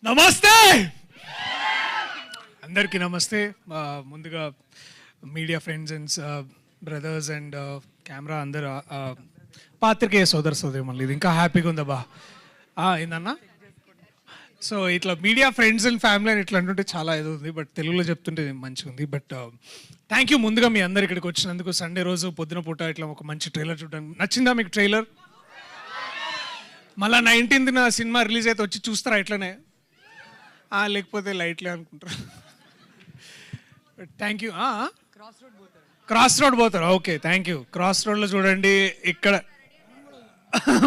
నమస్తే అందరికీ నమస్తే. ముందుగా media friends and brothers and camera అందరు పాత్రికేయ సోదర సోదరి మళ్ళీ ఇది ఇంకా హ్యాపీగా ఉందబ్బా. ఏందన్నా సో ఇట్లా మీడియా ఫ్రెండ్స్ అండ్ ఫ్యామిలీ అని ఇట్లా అంటుంటే చాలా ఇది ఉంది, బట్ తెలుగులో చెప్తుంటే మంచిగా ఉంది. బట్ థ్యాంక్ యూ ముందుగా మీ అందరు ఇక్కడికి వచ్చినందుకు. సండే రోజు పొద్దున పూట ఇట్లా ఒక మంచి ట్రైలర్ చూడడానికి నచ్చిందా మీకు ట్రైలర్? మళ్ళీ 19th సినిమా రిలీజ్ అయితే వచ్చి చూస్తారా ఇట్లనే, లేకపోతే లైట్లే అనుకుంటారు? Thank you. క్రాస్ రోడ్ పోతారు, ఓకే థ్యాంక్ యూ. క్రాస్ రోడ్లో చూడండి, ఇక్కడ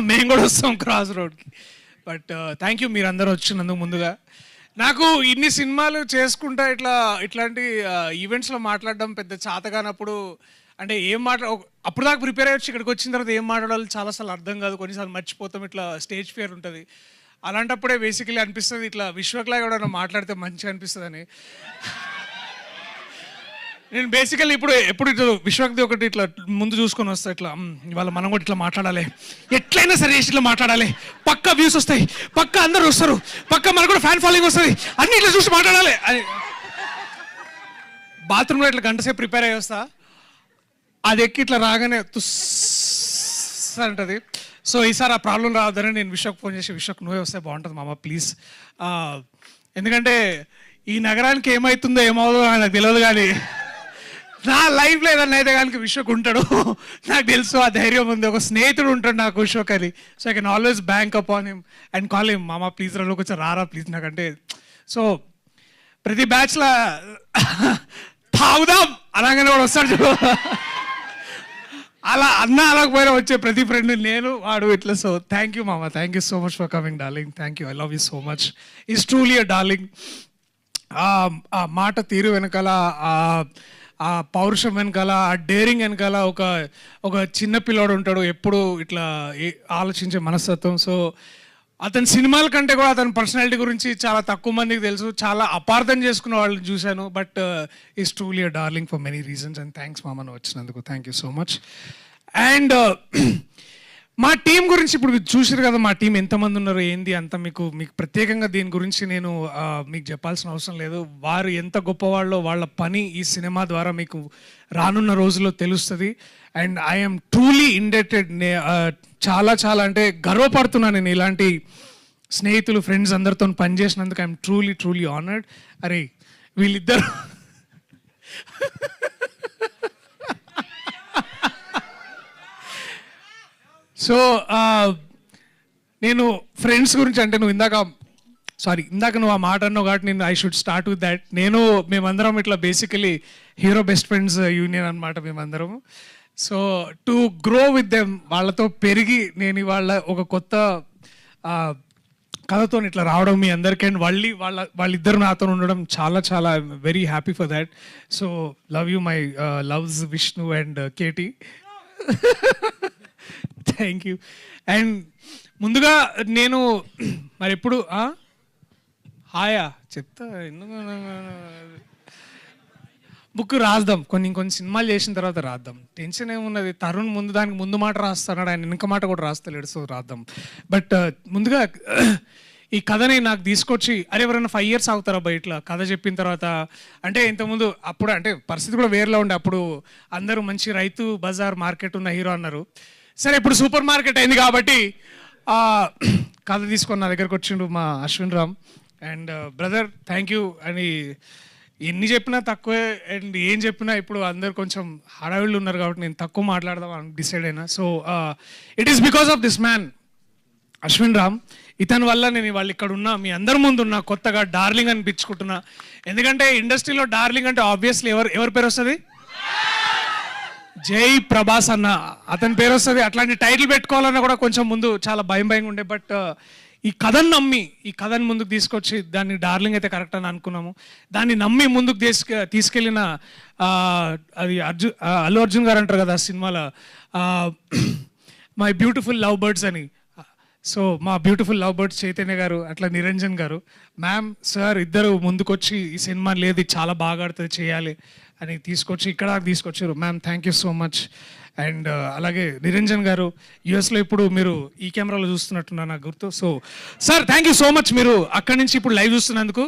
మేము కూడా వస్తాం క్రాస్ రోడ్కి. బట్ థ్యాంక్ యూ మీరు అందరూ వచ్చినందుకు. ముందుగా నాకు ఇన్ని సినిమాలు చేసుకుంటా ఇట్లాంటి ఈవెంట్స్లో మాట్లాడడం పెద్ద చేతగానప్పుడు, అంటే ఏం అప్పుడు దాకా ప్రిపేర్ అయ్యొచ్చు, ఇక్కడికి వచ్చిన తర్వాత ఏం మాట్లాడాలి చాలాసార్లు అర్థం కాదు, కొన్నిసార్లు మర్చిపోతాం, ఇట్లా స్టేజ్ ఫియర్ ఉంటుంది. అలాంటప్పుడే బేసికలీ అనిపిస్తుంది ఇట్లా విశ్వక్లా ఎవడన్నా మాట్లాడితే మంచిగా అనిపిస్తుంది అని. నేను బేసికల్లీ ఎప్పుడు ఇట్లా విశ్వక్ది ఒకటి ఇట్లా ముందు చూసుకొని వస్తా, ఇట్లా ఇవాళ మనం కూడా ఇట్లా మాట్లాడాలి, ఎట్లయినా సరే ఇట్లా మాట్లాడాలి, పక్క వ్యూస్ వస్తాయి, పక్క అందరు వస్తారు, పక్క మనకు కూడా ఫ్యాన్ ఫాలోయింగ్ వస్తుంది, అన్ని ఇట్లా చూసి మాట్లాడాలి అని బాత్రూంలో ఇట్లా గంట సేపు ప్రిపేర్ అయ్యి వస్తా. అది ఎక్కి ఇట్లా రాగానే తుస్ అంటది. సో ఈసారి ఆ ప్రాబ్లం రావద్దని నేను విశ్వకు ఫోన్ చేసి, విశ్వకు నువ్వే వస్తే బాగుంటుంది మామ ప్లీజ్, ఎందుకంటే ఈ నగరానికి ఏమవుతుందో ఏమవుతుందో నాకు తెలియదు, కానీ నా లైఫ్లో ఏదన్నా అయితే కానీ విశ్వకు ఉంటాడు, నాకు తెలుసు, ఆ ధైర్యం ఉంది. ఒక స్నేహితుడు ఉంటాడు నాకు విశ్వక్ అని. So I can always bank up on him and call him మామ ప్లీజ్ రా, కొంచెం రారా ప్లీజ్ నాకంటే. సో ప్రతి బ్యాచ్లో తాగుదాం అలాగనే కూడా వస్తాడు, అలా అలాగపోయినా వచ్చే ప్రతి ఫ్రెండ్ నేను వాడు ఇట్లా. సో థ్యాంక్ యూ మామ, thank you so much for coming darling, thank you, I love you so much, is truly a darling. ఆ మాట తీరు వెనకాల, ఆ పౌరుషం వెనకాల, ఆ డేరింగ్ వెనకాల ఒక చిన్న పిల్లోడు ఉంటాడు, ఎప్పుడు ఇట్లా ఆలోచించే మనస్తత్వం. సో అతని సినిమాల కంటే కూడా అతని పర్సనాలిటీ గురించి చాలా తక్కువ మందికి తెలుసు, చాలా అపార్థం చేసుకున్న వాళ్ళని చూశాను. But is truly a darling for many reasons and thanks మామను వచ్చినందుకు, thank you so much. And మా టీం గురించి ఇప్పుడు చూసారు కదా, మా టీం ఎంతమంది ఉన్నారు ఏంది అంత మీకు ప్రత్యేకంగా దీని గురించి నేను మీకు చెప్పాల్సిన అవసరం లేదు. వారు ఎంత గొప్పవాళ్ళో వాళ్ళ పని ఈ సినిమా ద్వారా మీకు రానున్న రోజుల్లో తెలుస్తుంది. అండ్ ఐఎమ్ ట్రూలీ ఇండెటెడ్, చాలా చాలా అంటే గర్వపడుతున్నాను నేను ఇలాంటి స్నేహితులు ఫ్రెండ్స్ అందరితో పనిచేసినందుకు. I'm truly truly honoured. అరే వీళ్ళిద్దరు సో నేను ఫ్రెండ్స్ గురించి అంటే ఇందాక నువ్వు ఆ మాట అన్నావు కాబట్టి నేను I should start with that. మేమందరం ఇట్లా basically hero best friends union అనమాట మేమందరం. So to grow with them, వాళ్ళతో పెరిగి నేను ఇవాళ ఒక కొత్త కథతో ఇట్లా రావడం మీ అందరికీ, అండ్ వాళ్ళిద్దరు నాతో ఉండడం చాలా చాలా very happy for that. So love you my loves Vishnu and KT, thank you. And ముందుగా నేను మరి ఎప్పుడు హాయా చెప్తా, ఎందుకు బుక్ రాద్దాం, కొన్ని సినిమాలు చేసిన తర్వాత రాద్దాం, టెన్షన్ ఏమున్నది. తరుణ్ దానికి ముందు మాట రాస్తున్నాడు, ఆయన వెనక మాట కూడా రాస్తలేడు, సో రాద్దాం. బట్ ముందుగా ఈ కథని నాకు తీసుకొచ్చి, అరే ఎవరైనా 5 years అవుతారా బయట కథ చెప్పిన తర్వాత, అంటే ఇంతకుముందు అప్పుడు అంటే పరిస్థితి కూడా వేరేలా ఉండే, అప్పుడు అందరూ మంచి రైతు బజార్ మార్కెట్ ఉన్న హీరో అన్నారు. సరే ఇప్పుడు సూపర్ మార్కెట్ అయింది కాబట్టి కథ తీసుకొని నా దగ్గరకు వచ్చిండు మా Ashwin Ram. And brother thank you అని ఎన్ని చెప్పినా తక్కువే, అండ్ ఏం చెప్పినా ఇప్పుడు అందరు కొంచెం హడావిళ్ళు ఉన్నారు కాబట్టి నేను తక్కువ మాట్లాడదాం అని డిసైడ్ అయినా. So it is because of this man Ashwin Ram. ఇతని వల్ల నేను వాళ్ళు ఇక్కడ ఉన్నా, మీ అందరి ముందు ఉన్నా, కొత్తగా డార్లింగ్ అనిపించుకుంటున్నా. ఎందుకంటే ఇండస్ట్రీలో డార్లింగ్ అంటే ఆబ్వియస్లీ ఎవరి పేరు వస్తుంది? జై ప్రభాస్ అన్న, అతని పేరు వస్తుంది. అట్లాంటి టైటిల్ పెట్టుకోవాలన్నా కూడా కొంచెం ముందు చాలా భయంగా ఉండే. బట్ ఈ కథను నమ్మి ఈ కథను ముందుకు తీసుకొచ్చి దాన్ని డార్లింగ్ అయితే కరెక్ట్ అని అనుకున్నాము. దాన్ని నమ్మి ముందుకు తీసుకెళ్ళిన అది అల్లు అర్జున్ గారు అంటారు కదా సినిమాలో, మై బ్యూటిఫుల్ లవ్ బర్డ్స్ అని. సో మా బ్యూటిఫుల్ లవ్ బర్డ్స్ చైతన్య గారు, అట్లా నిరంజన్ గారు, మ్యామ్, సార్ ఇద్దరు ముందుకొచ్చి ఈ సినిమా లేదు చాలా బాగా ఆడుతుంది చేయాలి అని తీసుకొచ్చి ఇక్కడ తీసుకొచ్చారు. Ma'am thank you so much. And అలాగే నిరంజన్ గారు యుఎస్లో ఇప్పుడు మీరు ఈ కెమెరాలో చూస్తున్నట్టున్నా నాకు గుర్తు. So sir thank you so much, మీరు అక్కడి నుంచి ఇప్పుడు లైవ్ చూస్తున్నందుకు.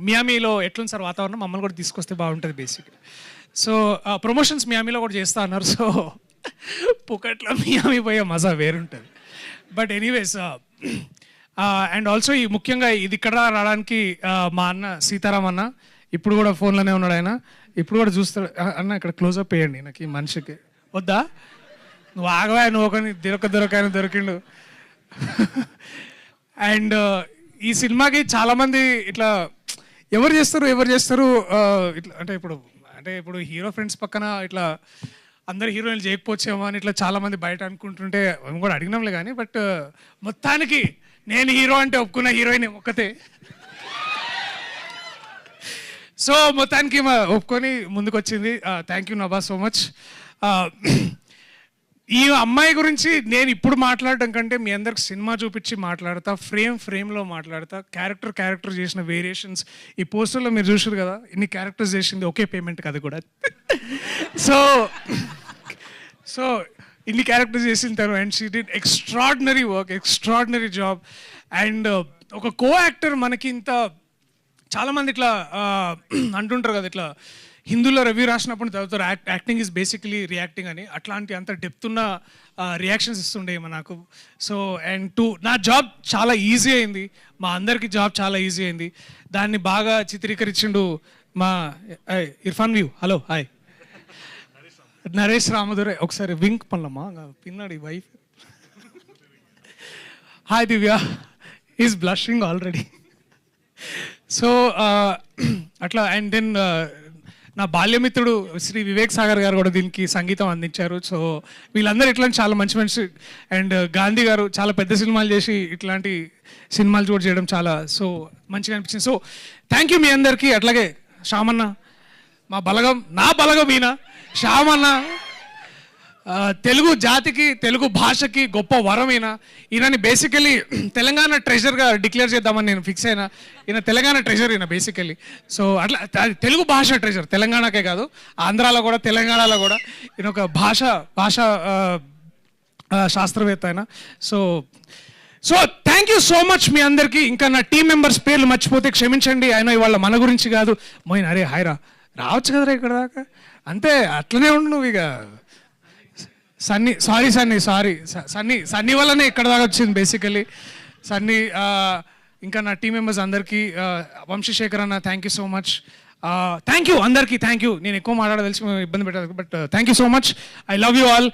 మియామీలో ఎట్లుంది సార్ వాతావరణం? మమ్మల్ని కూడా తీసుకొస్తే బాగుంటుంది బేసిక్. సో ప్రమోషన్స్ మియామీలో కూడా చేస్తా అన్నారు. సో పుకట్లో మియామీ పోయే మజా వేరుంటుంది. బట్ ఎనీవేస్ అండ్ ఆల్సో ఈ ముఖ్యంగా ఇది ఇక్కడ రావడానికి మా అన్న సీతారాం అన్న ఇప్పుడు కూడా ఫోన్లోనే ఉన్నాడు. ఆయన ఇప్పుడు కూడా చూస్తాడు. అన్న ఇక్కడ క్లోజప్ వేయండి నాకు ఈ మనిషికి. వద్దా? నువ్వు ఆగవా, నువ్వు ఒకని దొరకాయని దొరికిండు. అండ్ ఈ సినిమాకి చాలామంది ఇట్లా ఎవరు చేస్తారు ఇట్లా అంటే ఇప్పుడు హీరో ఫ్రెండ్స్ పక్కన ఇట్లా అందరు హీరోయిన్లు చేయకపోవచ్చేమో అని ఇట్లా చాలామంది బయట అనుకుంటుంటే మేము కూడా అడిగినాంలే కానీ, బట్ మొత్తానికి నేను హీరో అంటే ఒప్పుకున్న హీరోయిన్ ఒక్కతే. సో మొత్తానికి ఒప్పుకొని ముందుకు వచ్చింది. Thank you Nabha so much. ఈ అమ్మాయి గురించి నేను ఇప్పుడు మాట్లాడడం కంటే మీ అందరికి సినిమా చూపించి మాట్లాడతా, ఫ్రేమ్లో మాట్లాడతా. క్యారెక్టర్ చేసిన వేరియేషన్స్ ఈ పోస్టర్లో మీరు చూసారు కదా, ఇన్ని క్యారెక్టర్స్ చేసింది ఒకే పేమెంట్ కదా కూడా. సో ఇన్ని క్యారెక్టర్స్ చేసిన తను and she did extraordinary work, extraordinary job. And ఒక కో యాక్టర్ మనకి ఇంత చాలామంది ఇట్లా అంటుంటారు కదా, ఇట్లా హిందీలో రివ్యూ రాసినప్పుడు చదువుతారు యాక్టింగ్ ఈజ్ బేసికలీ రియాక్టింగ్ అని. అట్లాంటి అంత డెప్త్ ఉన్న రియాక్షన్స్ ఇస్తుండే నాకు. సో అండ్ నా జాబ్ చాలా ఈజీ అయింది, మా అందరికీ జాబ్ చాలా ఈజీ అయింది. దాన్ని బాగా చిత్రీకరించిండు మా Irfan view. Hello hi Naresh రామదురే. ఒకసారి వింక్ పనులమ్మా పిన్నాడు ఈ wife. Hi Divya, is blushing already. So అట్లా అండ్ దెన్ నా బాల్యమిత్రుడు శ్రీ వివేక్ సాగర్ గారు కూడా దీనికి సంగీతం అందించారు. సో వీళ్ళందరూ ఇట్లాంటి చాలా మంచి అండ్ గాంధీ గారు చాలా పెద్ద సినిమాలు చేసి ఇట్లాంటి సినిమాలు కూడా చేయడం చాలా సో మంచిగా అనిపించింది. సో థ్యాంక్ యూ మీ అందరికీ. అట్లాగే శ్యామన్న మా బలగం, నా బలగం ఈయన శ్యామన్న. తెలుగు జాతికి తెలుగు భాషకి గొప్ప వరం ఈయనని బేసికలీ తెలంగాణ ట్రెజర్గా డిక్లేర్ చేద్దామని నేను ఫిక్స్ అయినా. ఈయన తెలంగాణ ట్రెజర్ ఈయన బేసికలీ. సో అట్లా తెలుగు భాష ట్రెజర్, తెలంగాణకే కాదు ఆంధ్రాలో కూడా తెలంగాణలో కూడా ఈయన ఒక భాష శాస్త్రవేత్త ఆయన. So thank you so much మీ అందరికీ. ఇంకా నా టీం మెంబర్స్ పేర్లు మర్చిపోతే క్షమించండి. ఆయన ఇవాళ మన గురించి కాదు. మోయిన్ అరే హాయ్రా రావచ్చు కదరా ఇక్కడ దాకా, అంతే అట్లనే ఉండు నువ్వు. ఇక సన్నీ వల్లనే ఇక్కడ దాకా వచ్చింది బేసికలీ. సన్నీ ఇంకా నా టీం మెంబర్స్ అందరికీ, వంశీశేఖర్ అన్న thank you so much. Thank you అందరికీ, థ్యాంక్ యూ. నేను ఎక్కువ మాట్లాడదలిసి ఇబ్బంది పెట్టాను, but thank you so much. I love you all.